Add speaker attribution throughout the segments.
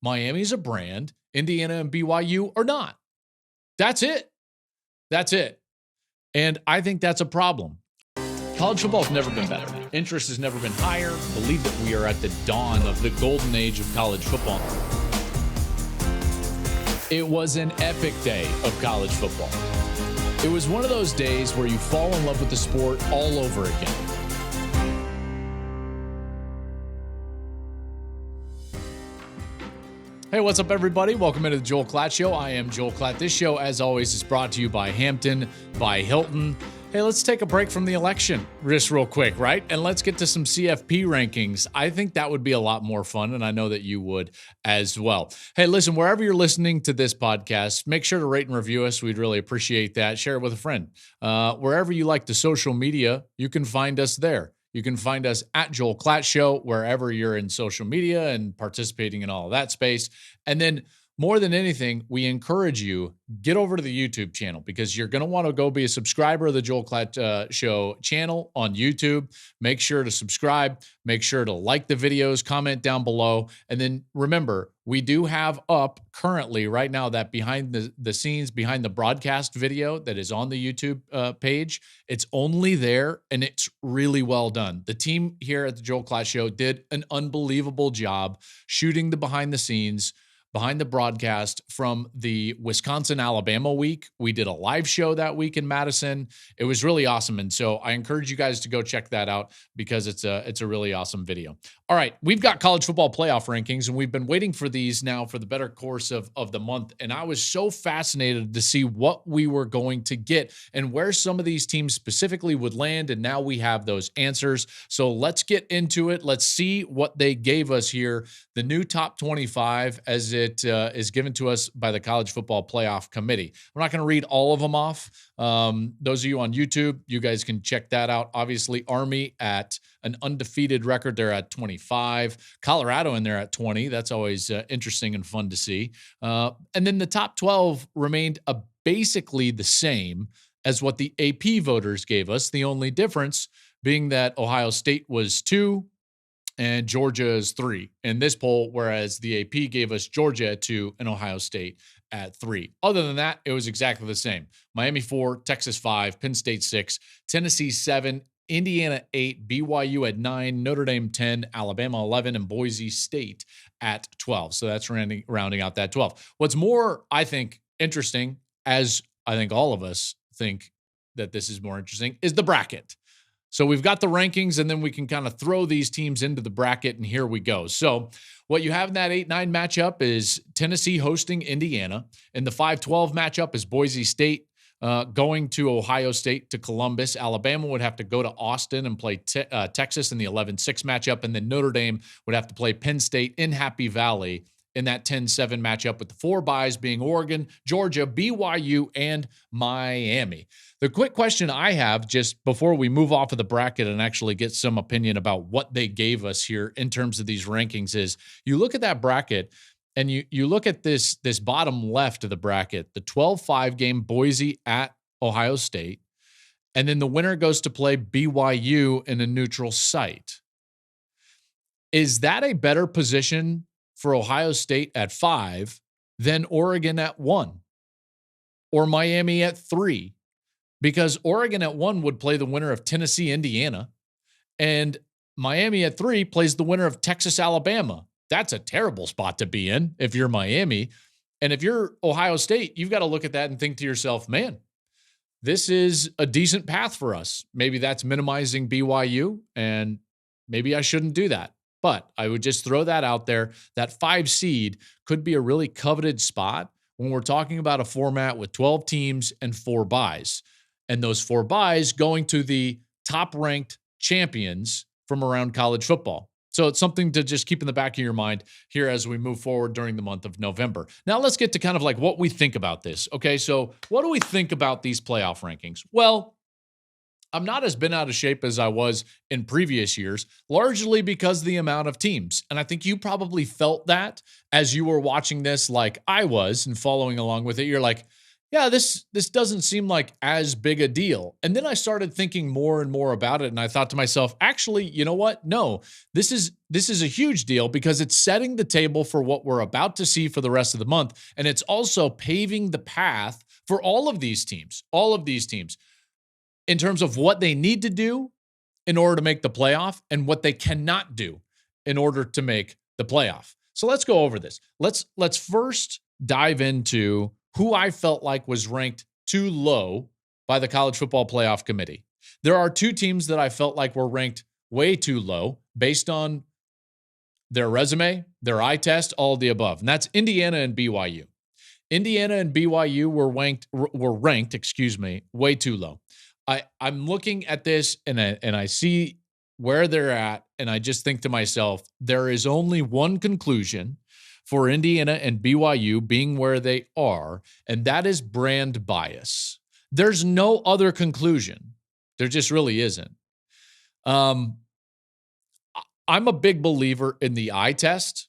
Speaker 1: Miami's a brand. Indiana and BYU are not. That's it. That's it. And I think that's a problem. College football has never been better. Interest has never been higher. I believe that we are at the dawn of the golden age of college football. It was an epic day of college football. It was one of those days where you fall in love with the sport all over again. Hey, what's up, everybody? Welcome into the Joel Klatt Show. I am Joel Klatt. This show, as always, is brought to you by Hampton, by Hilton. Hey, let's take a break from the election just real quick, right? And let's get to some CFP rankings. I think that would be a lot more fun, and I know that you would as well. Hey, listen, wherever you're listening to this podcast, make sure to rate and review us. We'd really appreciate that. Share it with a friend. Wherever you like the social media, you can find us there. You can find us at Joel Klatt Show, wherever you're in social media and participating in all of that space. And then more than anything, we encourage you, get over to the YouTube channel because you're going to want to go be a subscriber of the Joel Klatt Show channel on YouTube. Make sure to subscribe. Make sure to like the videos, comment down below. And then remember, we do have up currently right now that behind the scenes, behind the broadcast video that is on the YouTube page. It's only there and it's really well done. The team here at the Joel Klatt Show did an unbelievable job shooting the behind the scenes, behind the broadcast from the Wisconsin-Alabama week. We did a live show that week in Madison. It was really awesome. And so I encourage you guys to go check that out because it's a really awesome video. All right, we've got college football playoff rankings, and we've been waiting for these now for the better course of the month. And I was so fascinated to see what we were going to get and where some of these teams specifically would land. And now we have those answers. So let's get into it. Let's see what they gave us here. The new top 25 as it is given to us by the College Football Playoff Committee. I'm not going to read all of them off. Those of you on YouTube, you guys can check that out. Obviously, Army at an undefeated record. They're at 25. Colorado in there at 20. That's always interesting and fun to see. And then the top 12 remained basically the same as what the AP voters gave us. The only difference being that Ohio State was 2, and Georgia is 3 in this poll, whereas the AP gave us Georgia at 2 and Ohio State at 3. Other than that, it was exactly the same. Miami 4, Texas 5, Penn State 6, Tennessee 7, Indiana 8, BYU at 9, Notre Dame 10, Alabama 11, and Boise State at 12. So that's rounding out that 12. What's more, I think, interesting, as I think all of us think that this is more interesting, is the bracket. So we've got the rankings, and then we can kind of throw these teams into the bracket, and here we go. So what you have in that 8-9 matchup is Tennessee hosting Indiana. In the 5-12 matchup is Boise State going to Ohio State to Columbus. Alabama would have to go to Austin and play Texas in the 11-6 matchup, and then Notre Dame would have to play Penn State in Happy Valley in that 10-7 matchup, with the 4 byes being Oregon, Georgia, BYU, and Miami. The quick question I have just before we move off of the bracket and actually get some opinion about what they gave us here in terms of these rankings is you look at that bracket and you look at this bottom left of the bracket, the 12-5 game Boise at Ohio State, and then the winner goes to play BYU in a neutral site. Is that a better position for Ohio State at 5 than Oregon at 1 or Miami at 3? Because Oregon at 1 would play the winner of Tennessee, Indiana, and Miami at 3 plays the winner of Texas, Alabama. That's a terrible spot to be in if you're Miami. And if you're Ohio State, you've got to look at that and think to yourself, man, this is a decent path for us. Maybe that's minimizing BYU, and maybe I shouldn't do that. But I would just throw that out there. That 5 seed could be a really coveted spot when we're talking about a format with 12 teams and 4 byes. And those 4 byes going to the top-ranked champions from around college football. So it's something to just keep in the back of your mind here as we move forward during the month of November. Now let's get to kind of like what we think about this. Okay, so what do we think about these playoff rankings? Well, I'm not as bent out of shape as I was in previous years, largely because of the amount of teams. And I think you probably felt that as you were watching this like I was and following along with it. You're like, yeah, this doesn't seem like as big a deal. And then I started thinking more and more about it, and I thought to myself, actually, you know what? No, this is a huge deal because it's setting the table for what we're about to see for the rest of the month, and it's also paving the path for all of these teams in terms of what they need to do in order to make the playoff and what they cannot do in order to make the playoff. So let's go over this. Let's first dive into who I felt like was ranked too low by the College Football Playoff Committee. There are two teams that I felt like were ranked way too low based on their resume, their eye test, all of the above. And that's Indiana and BYU. Indiana and BYU were ranked, way too low. I'm looking at this and I see where they're at, and I just think to myself, there is only one conclusion for Indiana and BYU being where they are, and that is brand bias. There's no other conclusion. There just really isn't. I'm a big believer in the eye test.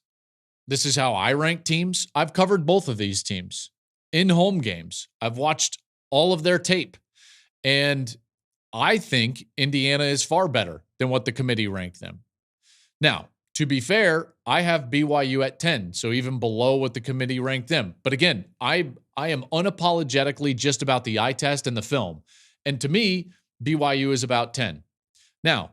Speaker 1: This is how I rank teams. I've covered both of these teams in home games. I've watched all of their tape, and I think Indiana is far better than what the committee ranked them. Now, to be fair, I have BYU at 10, so even below what the committee ranked them. But again, I am unapologetically just about the eye test and the film. And to me, BYU is about 10. Now,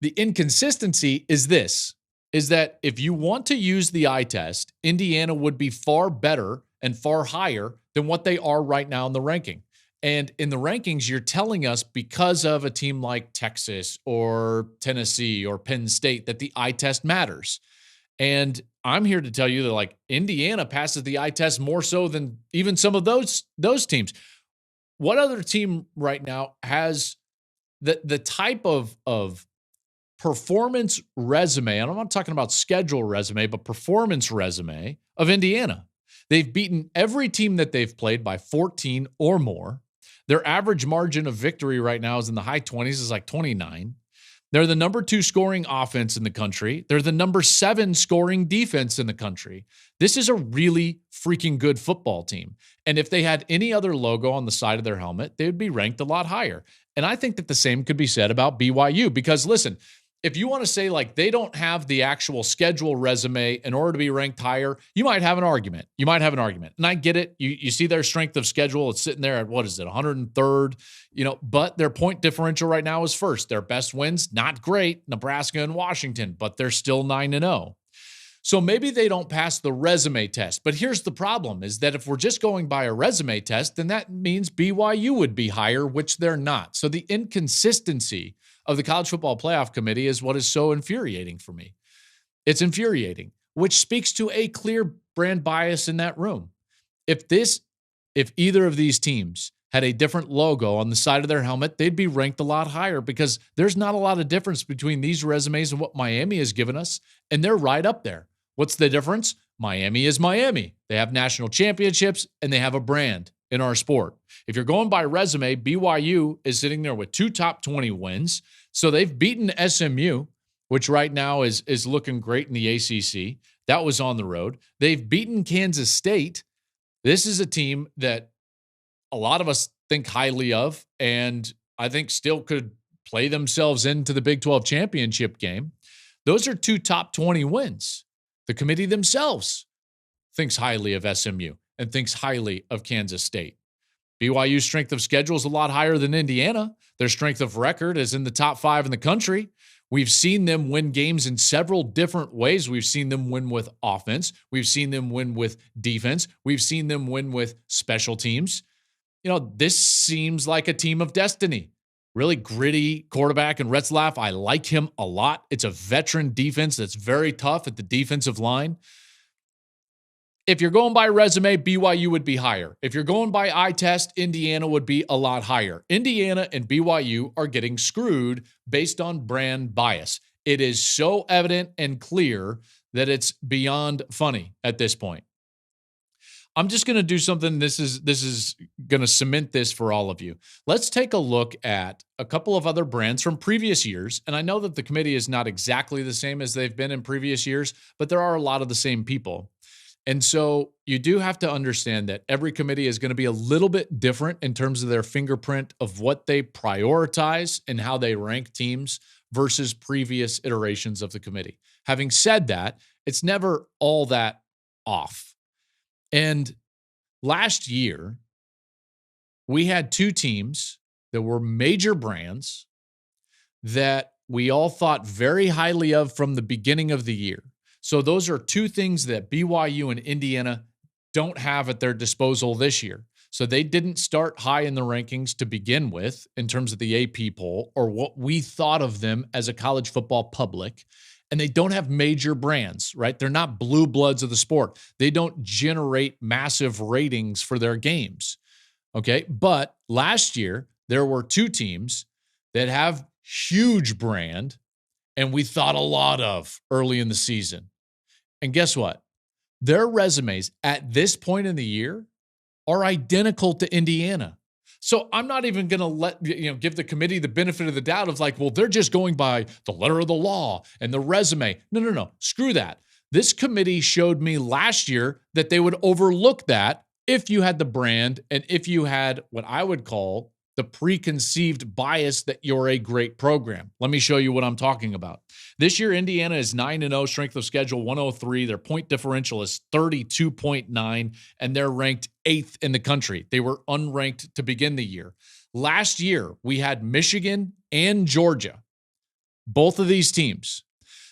Speaker 1: the inconsistency is that if you want to use the eye test, Indiana would be far better and far higher than what they are right now in the ranking. And in the rankings, you're telling us because of a team like Texas or Tennessee or Penn State that the eye test matters. And I'm here to tell you that like Indiana passes the eye test more so than even some of those teams. What other team right now has the type of performance resume, and I'm not talking about schedule resume, but performance resume of Indiana? They've beaten every team that they've played by 14 or more. Their average margin of victory right now is in the high 20s, is like 29. They're the number 2 scoring offense in the country. They're the number 7 scoring defense in the country. This is a really freaking good football team. And if they had any other logo on the side of their helmet, they would be ranked a lot higher. And I think that the same could be said about BYU because listen, if you want to say like they don't have the actual schedule resume in order to be ranked higher, you might have an argument. And I get it. You see their strength of schedule. It's sitting there at, 103rd, but their point differential right now is first. Their best wins, not great, Nebraska and Washington, but they're still 9-0. So maybe they don't pass the resume test. But here's the problem is that if we're just going by a resume test, then that means BYU would be higher, which they're not. So the inconsistency of the College Football Playoff Committee is what is so infuriating for me. It's infuriating, which speaks to a clear brand bias in that room. If either of these teams had a different logo on the side of their helmet, they'd be ranked a lot higher because there's not a lot of difference between these resumes and what Miami has given us, and they're right up there. What's the difference? Miami is Miami. They have national championships, and they have a brand in our sport. If you're going by resume, BYU is sitting there with 2 top 20 wins. So they've beaten SMU, which right now is looking great in the ACC. That was on the road. They've beaten Kansas State. This is a team that a lot of us think highly of, and I think still could play themselves into the Big 12 championship game. Those are 2 top 20 wins. The committee themselves thinks highly of SMU and thinks highly of Kansas State. BYU's strength of schedule is a lot higher than Indiana. Their strength of record is in the top 5 in the country. We've seen them win games in several different ways. We've seen them win with offense. We've seen them win with defense. We've seen them win with special teams. This seems like a team of destiny. Really gritty quarterback in Retzlaff. I like him a lot. It's a veteran defense that's very tough at the defensive line. If you're going by resume, BYU would be higher. If you're going by eye test, Indiana would be a lot higher. Indiana and BYU are getting screwed based on brand bias. It is so evident and clear that it's beyond funny at this point. I'm just going to do something. This is going to cement this for all of you. Let's take a look at a couple of other brands from previous years. And I know that the committee is not exactly the same as they've been in previous years, but there are a lot of the same people. And so you do have to understand that every committee is going to be a little bit different in terms of their fingerprint of what they prioritize and how they rank teams versus previous iterations of the committee. Having said that, it's never all that off. And last year, we had two teams that were major brands that we all thought very highly of from the beginning of the year. So those are two things that BYU and Indiana don't have at their disposal this year. So they didn't start high in the rankings to begin with in terms of the AP poll or what we thought of them as a college football public. And they don't have major brands, right? They're not blue bloods of the sport. They don't generate massive ratings for their games. Okay. But last year, there were two teams that have huge brand and we thought a lot of early in the season. And guess what? Their resumes at this point in the year are identical to Indiana. So I'm not even going to give the committee the benefit of the doubt of like, well, they're just going by the letter of the law and the resume. No. Screw that. This committee showed me last year that they would overlook that if you had the brand and if you had what I would call the preconceived bias that you're a great program. Let me show you what I'm talking about. This year, Indiana is 9-0, strength of schedule 103. Their point differential is 32.9, and they're ranked 8th in the country. They were unranked to begin the year. Last year, we had Michigan and Georgia, both of these teams.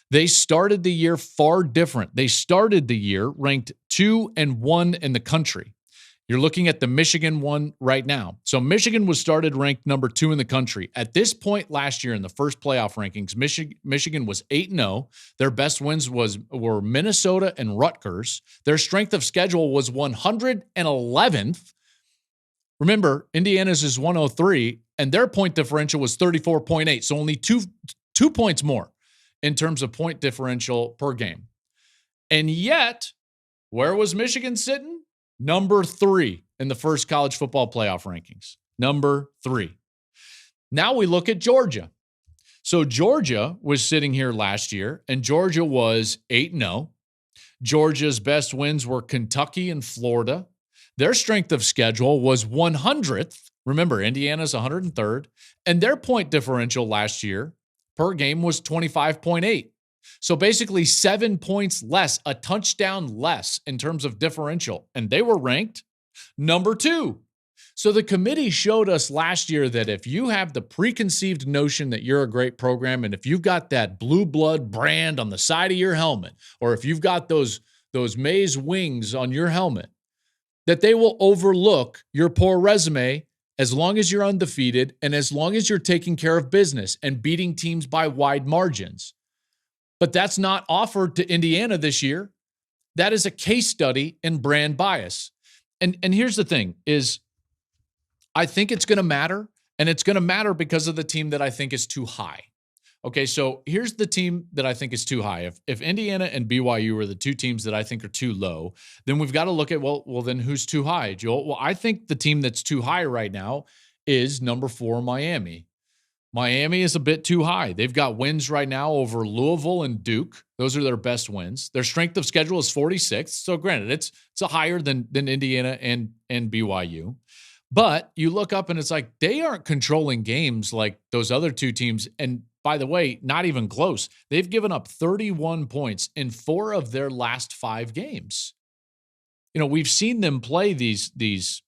Speaker 1: They started the year far different. They started the year ranked 2 and 1 in the country. You're looking at the Michigan one right now. So Michigan was started ranked number 2 in the country. At this point last year in the first playoff rankings, Michigan was 8-0. Their best wins were Minnesota and Rutgers. Their strength of schedule was 111th. Remember, Indiana's is 103, and their point differential was 34.8. So only two points more in terms of point differential per game. And yet, where was Michigan sitting? Number 3 in the first college football playoff rankings. Number 3. Now we look at Georgia. So Georgia was sitting here last year, and Georgia was 8-0. Georgia's best wins were Kentucky and Florida. Their strength of schedule was 100th. Remember, Indiana's 103rd. And their point differential last year per game was 25.8. So basically 7 points less, a touchdown less in terms of differential. And they were ranked number 2. So the committee showed us last year that if you have the preconceived notion that you're a great program, and if you've got that blue blood brand on the side of your helmet, or if you've got those maize wings on your helmet, that they will overlook your poor resume as long as you're undefeated and as long as you're taking care of business and beating teams by wide margins. But that's not offered to Indiana this year. That is a case study in brand bias. And here's the thing is I think it's going to matter, and it's going to matter because of the team that I think is too high. Okay, so here's the team that I think is too high. If Indiana and BYU are the two teams that I think are too low, then we've got to look at, well, then who's too high, Joel? Well, I think the team that's too high right now is number 4, Miami. Miami is a bit too high. They've got wins right now over Louisville and Duke. Those are their best wins. Their strength of schedule is 46th. So granted, it's a higher than Indiana and BYU. But you look up and it's like they aren't controlling games like those other two teams. And by the way, not even close. They've given up 31 points in 4 of their last 5 games. You know, we've seen them play these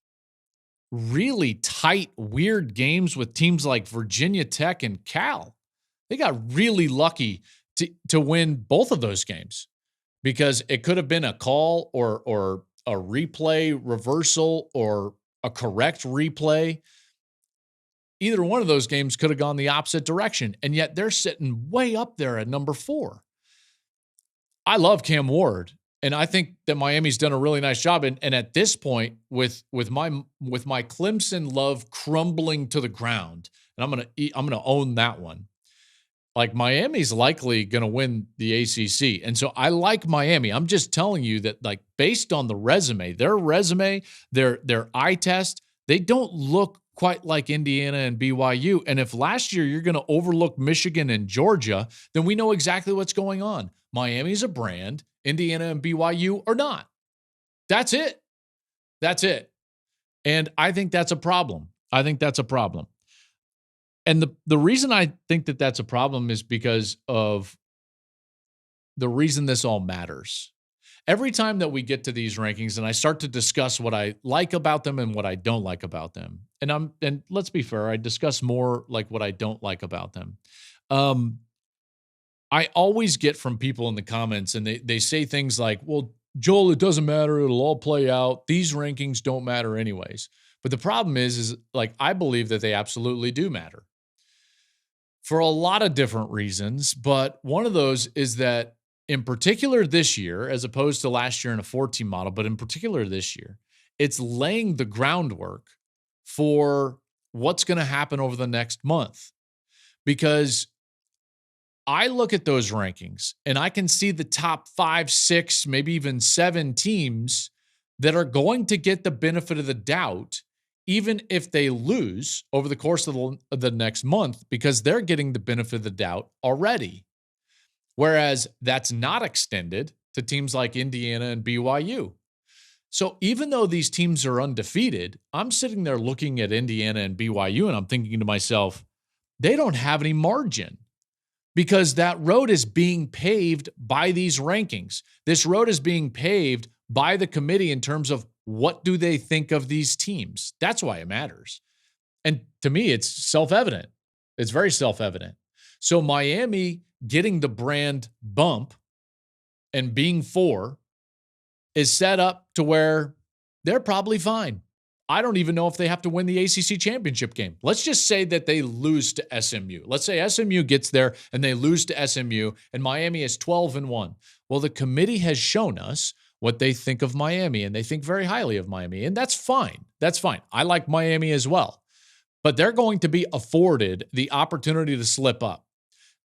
Speaker 1: really tight, weird games with teams like Virginia Tech and Cal. They got really lucky to win both of those games because it could have been a call or a replay reversal or a correct replay. Either one of those games could have gone the opposite direction, and yet they're sitting way up there at number 4. I love Cam Ward. And I think that Miami's done a really nice job. And at this point, with my Clemson love crumbling to the ground, and I'm gonna own that one. Like Miami's likely gonna win the ACC, and so I like Miami. I'm just telling you that, like, based on the resume, their eye test, they don't look quite like Indiana and BYU. And if last year you're going to overlook Michigan and Georgia, then we know exactly what's going on. Miami's a brand. Indiana and BYU are not. That's it. That's it. And I think that's a problem. And the reason I think that that's a problem is because of the reason this all matters. Every time that we get to these rankings and I start to discuss what I like about them and what I don't like about them, and let's be fair, I discuss more like what I don't like about them. I always get from people in the comments and they say things like, well, Joel, it doesn't matter. It'll all play out. These rankings don't matter anyways. But the problem is like, I believe that they absolutely do matter for a lot of different reasons. But one of those is that in particular this year, as opposed to last year in a 4-team model, but in particular this year, it's laying the groundwork for what's going to happen over the next month. Because I look at those rankings and I can see the top 5, 6, maybe even 7 teams that are going to get the benefit of the doubt, even if they lose over the course of the next month, because they're getting the benefit of the doubt already. Whereas that's not extended to teams like Indiana and BYU. So even though these teams are undefeated, I'm sitting there looking at Indiana and BYU and I'm thinking to myself, they don't have any margin because that road is being paved by these rankings. This road is being paved by the committee in terms of what do they think of these teams. That's why it matters. And to me, it's self-evident. It's very self-evident. So Miami getting the brand bump and being 4 is set up to where they're probably fine. I don't even know if they have to win the ACC championship game. Let's just say that they lose to SMU. Let's say SMU gets there and they lose to SMU and Miami is 12-1. Well, the committee has shown us what they think of Miami and they think very highly of Miami. And that's fine. That's fine. I like Miami as well. But they're going to be afforded the opportunity to slip up.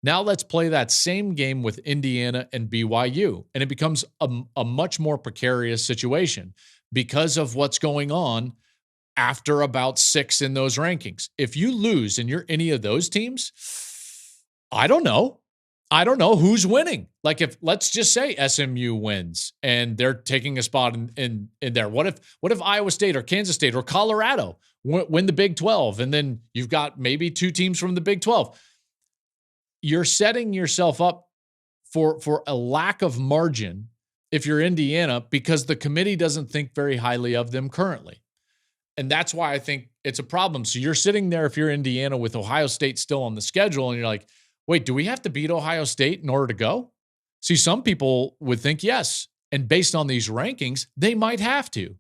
Speaker 1: Now let's play that same game with Indiana and BYU, and it becomes a much more precarious situation because of what's going on after about 6 in those rankings. If you lose and you're any of those teams, I don't know. I don't know who's winning. Like if let's just say SMU wins and they're taking a spot in there. What if Iowa State or Kansas State or Colorado win the Big 12 and then you've got maybe 2 teams from the Big 12? You're setting yourself up for a lack of margin if you're Indiana because the committee doesn't think very highly of them currently. And that's why I think it's a problem. So you're sitting there if you're Indiana with Ohio State still on the schedule and you're like, wait, do we have to beat Ohio State in order to go? See, some people would think yes. And based on these rankings, they might have to.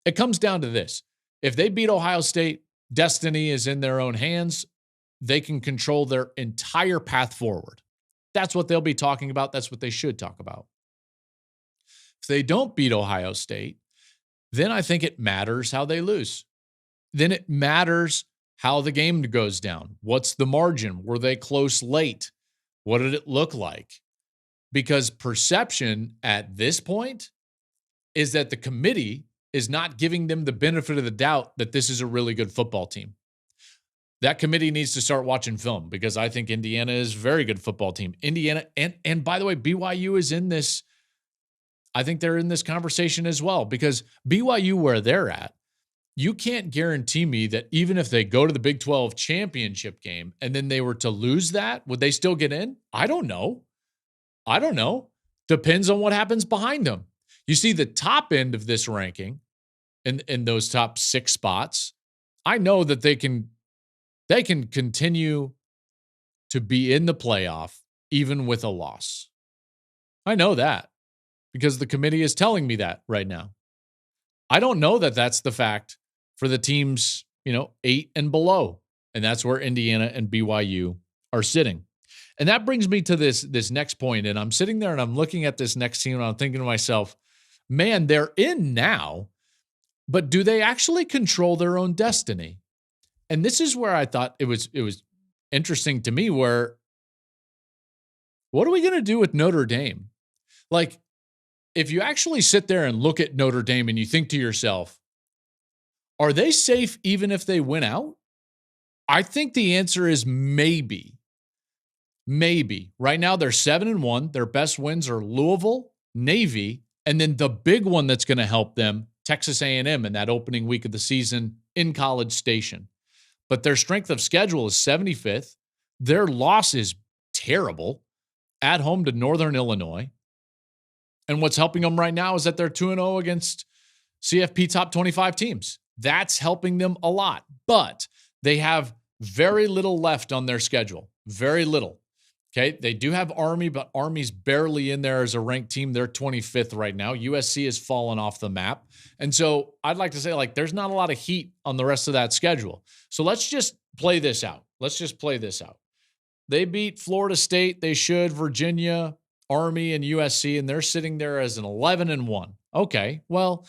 Speaker 1: It comes down to this. If they beat Ohio State, destiny is in their own hands. They can control their entire path forward. That's what they'll be talking about. That's what they should talk about. If they don't beat Ohio State, then I think it matters how they lose. Then it matters how the game goes down. What's the margin? Were they close late? What did it look like? Because perception at this point is that the committee is not giving them the benefit of the doubt that this is a really good football team. That committee needs to start watching film because I think Indiana is a very good football team. Indiana, and by the way, BYU is in this. I think they're in this conversation as well because BYU, where they're at, you can't guarantee me that even if they go to the Big 12 championship game and then they were to lose that, would they still get in? I don't know. Depends on what happens behind them. You see the top end of this ranking in those top 6 spots. I know that they can continue to be in the playoff even with a loss. I know that because the committee is telling me that right now. I don't know that that's the fact for the teams, 8 and below. And that's where Indiana and BYU are sitting. And that brings me to this next point. And I'm sitting there and I'm looking at this next team and I'm thinking to myself, man, they're in now, but do they actually control their own destiny? And this is where I thought it was interesting to me where what are we going to do with Notre Dame? Like, if you actually sit there and look at Notre Dame and you think to yourself, are they safe even if they win out? I think the answer is maybe. Maybe. Right now they're 7-1. Their best wins are Louisville, Navy, And then the big one that's going to help them, Texas A&M in that opening week of the season in College Station. But their strength of schedule is 75th. Their loss is terrible at home to Northern Illinois. And what's helping them right now is that they're 2-0 against CFP top 25 teams. That's helping them a lot. But they have very little left on their schedule. Very little. Okay, they do have Army, but Army's barely in there as a ranked team. They're 25th right now. USC has fallen off the map. And so I'd like to say, like, there's not a lot of heat on the rest of that schedule. So let's just play this out. They beat Florida State. They should. Virginia, Army, and USC, and they're sitting there as an 11-1. Okay, well,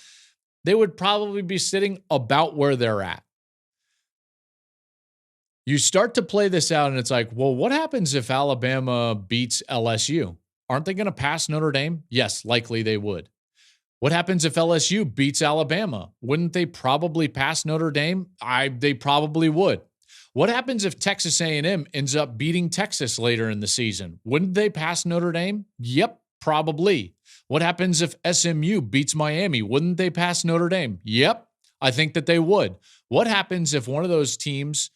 Speaker 1: they would probably be sitting about where they're at. You start to play this out, and it's like, well, what happens if Alabama beats LSU? Aren't they going to pass Notre Dame? Yes, likely they would. What happens if LSU beats Alabama? Wouldn't they probably pass Notre Dame? They probably would. What happens if Texas A&M ends up beating Texas later in the season? Wouldn't they pass Notre Dame? Yep, probably. What happens if SMU beats Miami? Wouldn't they pass Notre Dame? Yep, I think that they would. What happens if one of those teams,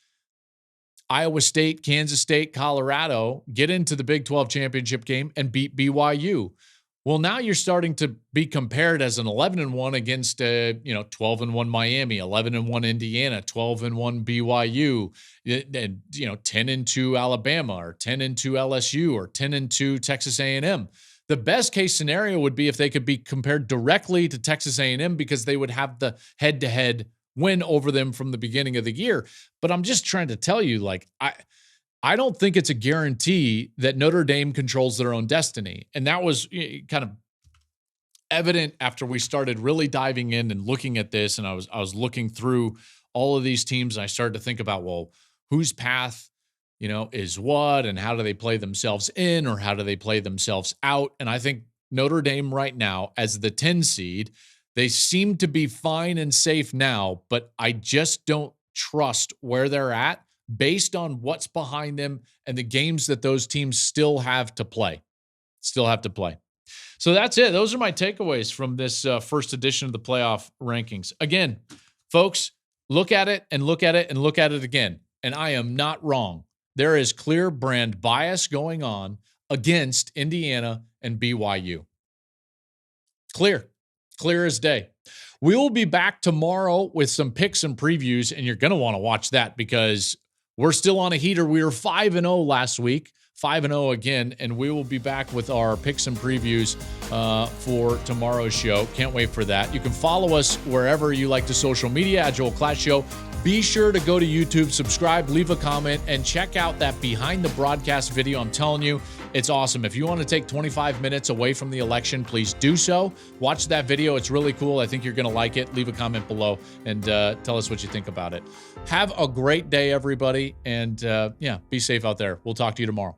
Speaker 1: Iowa State, Kansas State, Colorado, get into the Big 12 championship game and beat BYU? Well, now you're starting to be compared as an 11-1 against 12-1 Miami, 11-1 Indiana, 12-1 BYU, and 10-2 Alabama, or 10-2 LSU, or 10-2 Texas A&M. The best case scenario would be if they could be compared directly to Texas A&M because they would have the head-to-head win over them from the beginning of the year. But I'm just trying to tell you, like, I don't think it's a guarantee that Notre Dame controls their own destiny. And that was kind of evident after we started really diving in and looking at this. And I was looking through all of these teams, and I started to think about, well, whose path, is what, and how do they play themselves in, or how do they play themselves out? And I think Notre Dame right now, as the 10 seed, they seem to be fine and safe now, but I just don't trust where they're at based on what's behind them and the games that those teams still have to play. So that's it. Those are my takeaways from this first edition of the playoff rankings. Again, folks, look at it and look at it and look at it again. And I am not wrong. There is clear brand bias going on against Indiana and BYU. Clear as day. We will be back tomorrow with some picks and previews, and you're going to want to watch that because we're still on a heater. We were 5-0 last week, 5-0 again, and we will be back with our picks and previews for tomorrow's show. Can't wait for that. You can follow us wherever you like to social media at Joel Klatt Show. Be sure to go to YouTube, subscribe, leave a comment, and check out that behind the broadcast video. I'm telling you, it's awesome. If you want to take 25 minutes away from the election, please do so. Watch that video. It's really cool. I think you're going to like it. Leave a comment below and tell us what you think about it. Have a great day, everybody. And be safe out there. We'll talk to you tomorrow.